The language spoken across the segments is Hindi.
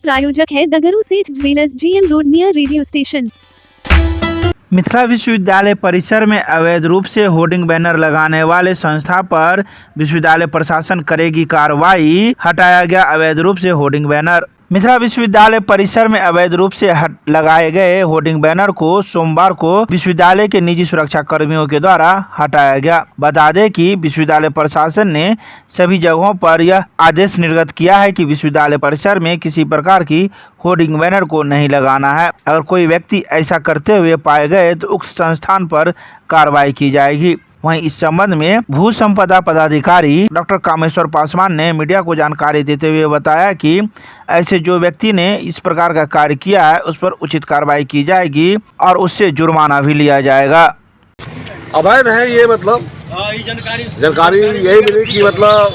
प्रायोजक है द गुरु सेठ jewellers, GM road near radio station. Mithila विश्वविद्यालय परिसर में अवैध रूप से होर्डिंग बैनर लगाने वाले संस्था पर विश्वविद्यालय प्रशासन करेगी कार्रवाई। हटाया गया अवैध रूप से होर्डिंग बैनर। मिथिला विश्वविद्यालय परिसर में अवैध रूप से लगाए गए होर्डिंग बैनर को सोमवार को विश्वविद्यालय के निजी सुरक्षा कर्मियों के द्वारा हटाया गया। बता दें कि विश्वविद्यालय प्रशासन ने सभी जगहों पर यह आदेश निर्गत किया है कि विश्वविद्यालय परिसर में किसी प्रकार की होर्डिंग बैनर को नहीं लगाना है। अगर कोई व्यक्ति ऐसा करते हुए पाए गए तो उक्त संस्थान पर कार्रवाई की जाएगी। वहीं इस संबंध में भू संपदा पदाधिकारी डॉक्टर कामेश्वर पासवान ने मीडिया को जानकारी देते हुए बताया कि ऐसे जो व्यक्ति ने इस प्रकार का कार्य किया है उस पर उचित कार्रवाई की जाएगी और उससे जुर्माना भी लिया जाएगा। अवैध है ये, मतलब जानकारी यही मिली कि मतलब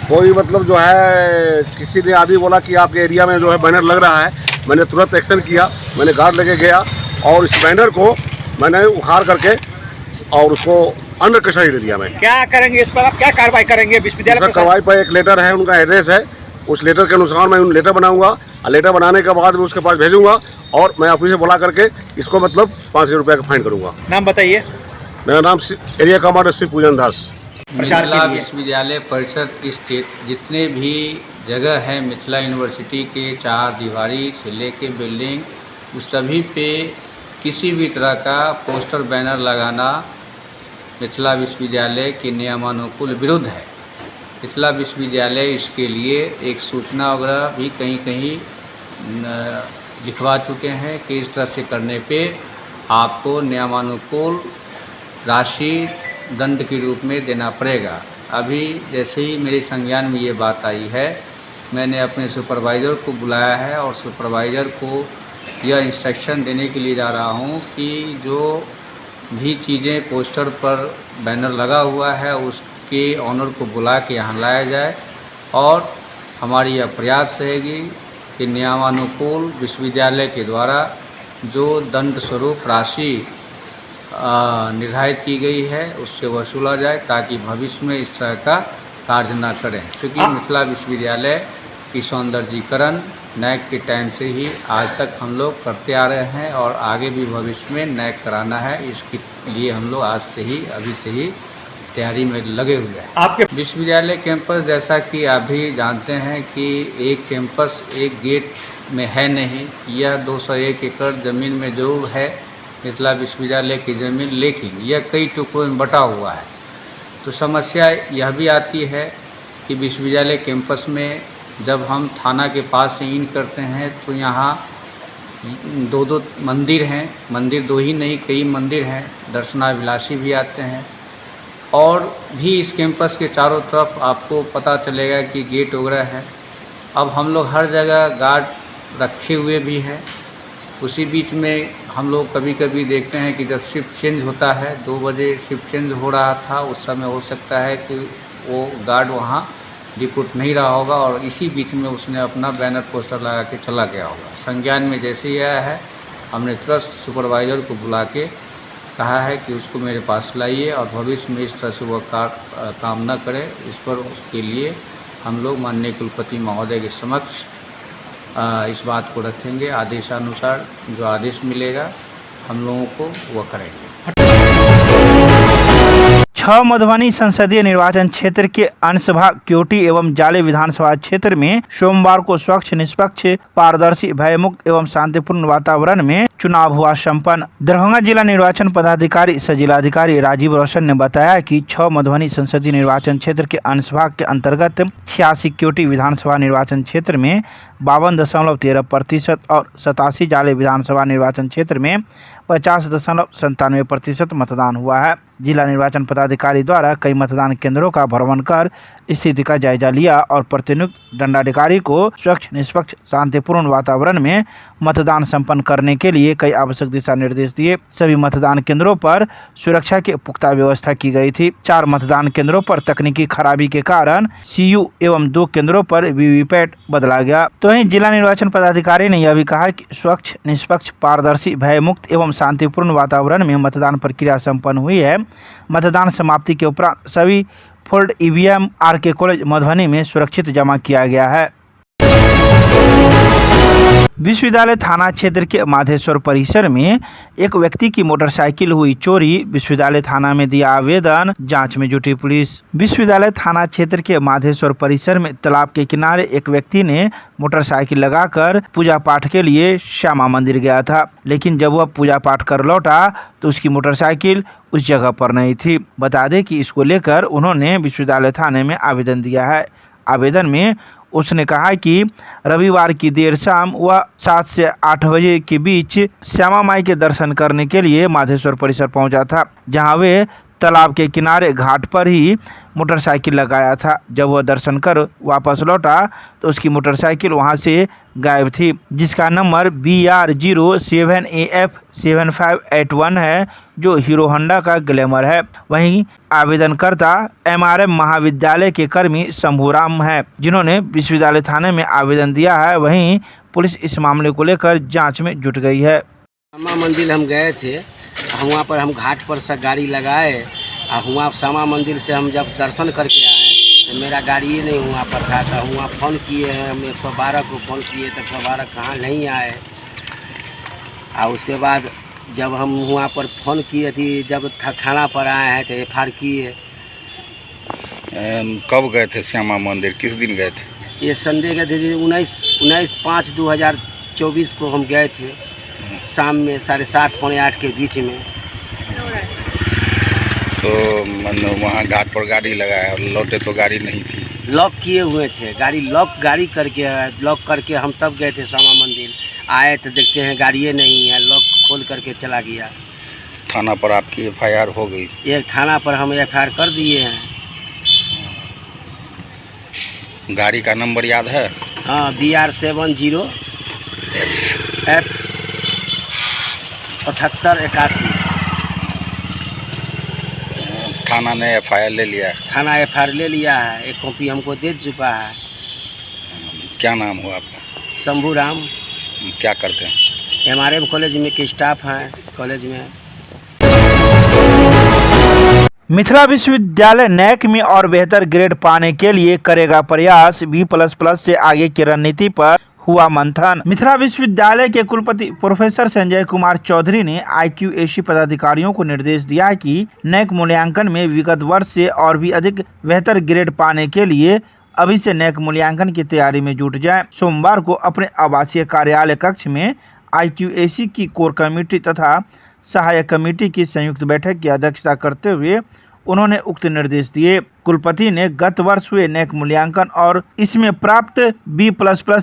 कोई जो है किसी ने आदमी बोला कि आपके एरिया में जो है बैनर लग रहा है। मैंने तुरंत एक्शन किया, मैंने गार्ड लेके गया और इस बैनर को मैंने उखाड़ करके और उसको अंडर कस्टडी ले लिया। मैं क्या करेंगे इस पर, आप क्या कार्रवाई करेंगे? विश्वविद्यालय कार्रवाई पर एक लेटर है, उनका एड्रेस है, उस लेटर के अनुसार मैं लेटर बनाऊंगा और लेटर बनाने के बाद उसके पास भेजूंगा और मैं ऑफिस से बुला करके इसको 5,000 रुपये का फाइन करूंगा। नाम बताइए। मेरा नाम एरिया कमांडर श्री पूजन दास। मिथिला विश्वविद्यालय परिसर स्थित जितने भी जगह है मिथिला यूनिवर्सिटी के चार दीवारी से लेके बिल्डिंग, उस सभी पे किसी भी तरह का पोस्टर बैनर लगाना मिथिला विश्वविद्यालय के नियमानुकूल विरुद्ध है। मिथिला विश्वविद्यालय इसके लिए एक सूचना वगैरह भी कहीं कहीं लिखवा चुके हैं कि इस तरह से करने पे आपको नियमानुकूल राशि दंड के रूप में देना पड़ेगा। अभी जैसे ही मेरे संज्ञान में ये बात आई है, मैंने अपने सुपरवाइज़र को बुलाया है और सुपरवाइज़र को यह इंस्ट्रक्शन देने के लिए जा रहा हूँ कि जो भी चीज़ें पोस्टर पर बैनर लगा हुआ है उसके ऑनर को बुला के यहाँ लाया जाए और हमारी यह प्रयास रहेगी कि नियमानुकूल विश्वविद्यालय के द्वारा जो दंड स्वरूप राशि निर्धारित की गई है उससे वसूला जाए ताकि भविष्य में इस तरह का कार्य न करें। क्योंकि मिथिला विश्वविद्यालय की सौंदर्यीकरण नैक के टाइम से ही आज तक हम लोग करते आ रहे हैं और आगे भी भविष्य में नैक कराना है। इसके लिए हम लोग आज से ही अभी से ही तैयारी में लगे हुए हैं। आपके विश्वविद्यालय कैंपस जैसा कि आप भी जानते हैं कि एक कैंपस एक गेट में है नहीं। यह 201 एकड़ ज़मीन में जरूर है मिथिला विश्वविद्यालय की ज़मीन, लेकिन यह कई टुकड़ों में बटा हुआ है। तो समस्या यह भी आती है कि विश्वविद्यालय कैंपस में जब हम थाना के पास से इन करते हैं तो यहाँ दो मंदिर हैं। मंदिर दो ही नहीं, कई मंदिर हैं, दर्शनाभिलाषी भी आते हैं और भी इस कैंपस के चारों तरफ आपको पता चलेगा कि गेट वगैरह है। अब हम लोग हर जगह गार्ड रखे हुए भी हैं। उसी बीच में हम लोग कभी कभी देखते हैं कि जब शिफ्ट चेंज होता है, 2 बजे शिफ्ट चेंज हो रहा था, उस समय हो सकता है कि वो गार्ड वहाँ डिपुट नहीं रहा होगा और इसी बीच में उसने अपना बैनर पोस्टर लगा के चला गया होगा। संज्ञान में जैसे ही आया है, हमने तुरंत सुपरवाइज़र को बुला के कहा है कि उसको मेरे पास लाइए और भविष्य में इस तरह से वह काम न करे। इस पर उसके लिए हम लोग माननीय कुलपति महोदय के समक्ष इस बात को रखेंगे। आदेशानुसार जो आदेश मिलेगा हम लोगों को वह करेंगे। 6 मधुबनी संसदीय निर्वाचन क्षेत्र के अंशभा क्योटी एवं जाले विधानसभा क्षेत्र में सोमवार को स्वच्छ, निष्पक्ष, पारदर्शी, भयमुक्त एवं शांतिपूर्ण वातावरण में चुनाव हुआ संपन्न। दरभंगा जिला निर्वाचन पदाधिकारी सह जिलाधिकारी राजीव रोशन ने बताया कि 6 मधुबनी संसदीय निर्वाचन क्षेत्र के अंशभाग के अंतर्गत 86 क्योटी विधानसभा निर्वाचन क्षेत्र में 52.13% और 87 जाले विधानसभा निर्वाचन क्षेत्र में 50.97% मतदान हुआ है। जिला निर्वाचन पदाधिकारी द्वारा कई मतदान केंद्रों का भ्रमण कर स्थिति का जायजा लिया और प्रतिनियुक्त दंडाधिकारी को स्वच्छ, निष्पक्ष, शांतिपूर्ण वातावरण में मतदान संपन्न करने के लिए कई आवश्यक दिशा निर्देश दिए। सभी मतदान केंद्रों पर सुरक्षा की पुख्ता व्यवस्था की गई थी। 4 मतदान केंद्रों पर तकनीकी खराबी के कारण CU एवं 2 केंद्रों पर वीवीपैट बदला गया। तो वहीं जिला निर्वाचन पदाधिकारी ने यह भी कहा कि स्वच्छ, निष्पक्ष, पारदर्शी, भयमुक्त एवं शांतिपूर्ण वातावरण में मतदान प्रक्रिया संपन्न हुई है। मतदान समाप्ति के उपरांत सभी fold EVM RK college Madhubani में सुरक्षित जमा किया गया है। विश्वविद्यालय थाना क्षेत्र के माधेश्वर परिसर में एक व्यक्ति की मोटरसाइकिल हुई चोरी। विश्वविद्यालय थाना में दिया आवेदन, जांच में जुटी पुलिस। विश्वविद्यालय थाना क्षेत्र के माधेश्वर परिसर में तालाब के किनारे एक व्यक्ति ने मोटरसाइकिल लगाकर पूजा पाठ के लिए श्यामा मंदिर गया था, लेकिन जब वह पूजा पाठ कर लौटा तो उसकी मोटरसाइकिल उस जगह पर नहीं थी। बता दें कि इसको लेकर उन्होंने विश्वविद्यालय थाने में आवेदन दिया है। आवेदन में उसने कहा कि रविवार की देर शाम वह 7 से 8 बजे के बीच श्यामा माई के दर्शन करने के लिए माधेश्वर परिसर पहुंचा था, जहां वे तालाब के किनारे घाट पर ही मोटरसाइकिल लगाया था। जब वह दर्शन कर वापस लौटा तो उसकी मोटरसाइकिल वहां से गायब थी, जिसका नंबर BR07AF7581 है, जो हीरो होंडा का ग्लैमर है। वहीं आवेदनकर्ता MRM महाविद्यालय के कर्मी शंभूराम है, जिन्होंने विश्वविद्यालय थाने में आवेदन दिया है। वहीं पुलिस इस मामले को लेकर जाँच में जुट गई है। श्यामा मंदिर हम गए थे, वहाँ पर हम घाट पर से गाड़ी लगाए और वहाँ श्यामा मंदिर से हम जब दर्शन करके आए तो मेरा गाड़ी ही नहीं वहाँ पर था। तो वहाँ फ़ोन किए हैं, हम 112 को फ़ोन किए तो 112 कहाँ नहीं आए। और उसके बाद जब हम वहाँ पर फ़ोन किए थी, जब थाना पर आए हैं तो FIR किए। कब गए थे श्यामा मंदिर, किस दिन गए थे? ये संडे के दिन 19/5/2024 को हम गए थे, शाम में 7:30 पौने 8 के बीच में। तो वहाँ घाट पर गाड़ी लगाया, लौटे तो गाड़ी नहीं थी। लॉक किए हुए थे, गाड़ी लॉक करके हम तब गए थे श्यामा मंदिर। आए तो देखते हैं गाड़िए नहीं है, लॉक खोल करके चला गया। थाना पर आपकी FIR हो गई? एक थाना पर हम FIR कर दिए हैं। गाड़ी का नंबर याद है? हाँ, BR70 F7581। थाना ने FIR ले लिया? थाना FIR ले लिया है, एक कॉपी हमको दे चुका है। क्या नाम हुआ आपका? शंभूराम। क्या करते हैं? MRM कॉलेज में के स्टाफ हैं कॉलेज में। मिथिला विश्वविद्यालय NAC में और बेहतर ग्रेड पाने के लिए करेगा प्रयास। B++ से आगे की रणनीति पर हुआ मंथन। मिथिला विश्वविद्यालय के कुलपति प्रोफेसर संजय कुमार चौधरी ने IQAC पदाधिकारियों को निर्देश दिया कि NAC मूल्यांकन में विगत वर्ष से और भी अधिक बेहतर ग्रेड पाने के लिए अभी से NAC मूल्यांकन की तैयारी में जुट जाएं। सोमवार को अपने आवासीय कार्यालय कक्ष में IQAC की कोर कमेटी तथा सहायक कमेटी की संयुक्त बैठक की अध्यक्षता करते हुए उन्होंने उक्त निर्देश दिए। कुलपति ने गत वर्ष हुए NAC मूल्यांकन और इसमें प्राप्त B++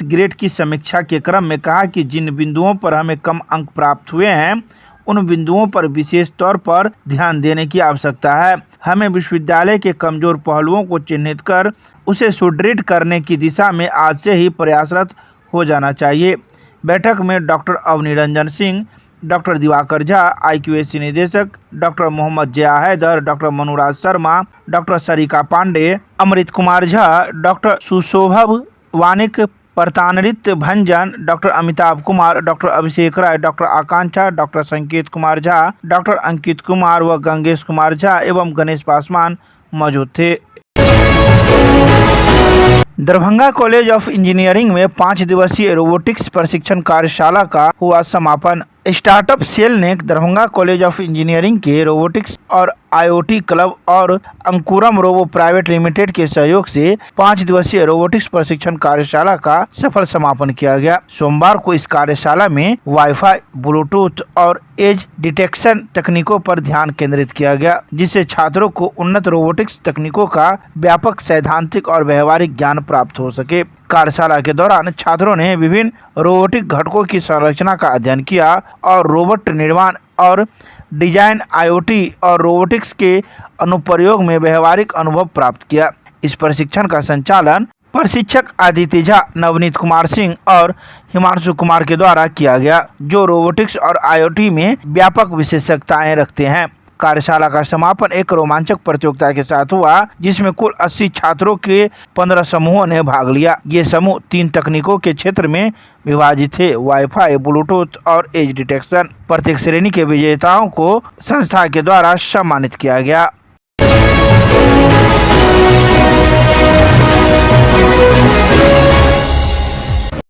ग्रेड की समीक्षा के क्रम में कहा कि जिन बिंदुओं पर हमें कम अंक प्राप्त हुए हैं, उन बिंदुओं पर विशेष तौर पर ध्यान देने की आवश्यकता है। हमें विश्वविद्यालय के कमजोर पहलुओं को चिन्हित कर उसे सुदृढ़ करने की दिशा में आज से ही प्रयासरत हो जाना चाहिए। बैठक में doctor Avani Ranjan Singh, doctor Diwakar Jha, IQAC निदेशक doctor Mohammad Jaya Haider, doctor Manuraj Sharma, doctor Sarika Pandey, Amrit Kumar Jha, doctor Sushobhav Vanik, प्रतानरित Bhanjan, doctor Amitabh Kumar, doctor Abhishek Rai, doctor Akanksha, doctor Sanket Kumar Jha, doctor Ankit Kumar व गंगेश कुमार झा एवं गणेश पासवान मौजूद थे। दरभंगा कॉलेज ऑफ इंजीनियरिंग में 5 दिवसीय रोबोटिक्स प्रशिक्षण कार्यशाला का हुआ समापन। स्टार्टअप सेल ने दरभंगा कॉलेज ऑफ इंजीनियरिंग के रोबोटिक्स और IoT क्लब और अंकुरम रोबो प्राइवेट लिमिटेड के सहयोग से 5 दिवसीय रोबोटिक्स प्रशिक्षण कार्यशाला का सफल समापन किया गया। सोमवार को इस कार्यशाला में वाईफाई, ब्लूटूथ और एज डिटेक्शन तकनीकों पर ध्यान केंद्रित किया गया, जिससे छात्रों को उन्नत रोबोटिक्स तकनीकों का व्यापक सैद्धांतिक और व्यवहारिक ज्ञान प्राप्त हो सके। कार्यशाला के दौरान छात्रों ने विभिन्न रोबोटिक घटकों की संरचना का अध्ययन किया और रोबोट निर्माण और डिजाइन, IoT और रोबोटिक्स के अनुप्रयोग में व्यवहारिक अनुभव प्राप्त किया। इस प्रशिक्षण का संचालन प्रशिक्षक आदित्य झा, नवनीत कुमार सिंह और हिमांशु कुमार के द्वारा किया गया, जो रोबोटिक्स और IoT में व्यापक विशेषज्ञताएं रखते हैं। कार्यशाला का समापन एक रोमांचक प्रतियोगिता के साथ हुआ, जिसमें कुल 80 छात्रों के 15 समूहों ने भाग लिया। ये समूह 3 तकनीकों के क्षेत्र में विभाजित थे: वाईफाई, ब्लूटूथ और एज डिटेक्शन। प्रत्येक श्रेणी के विजेताओं को संस्था के द्वारा सम्मानित किया गया।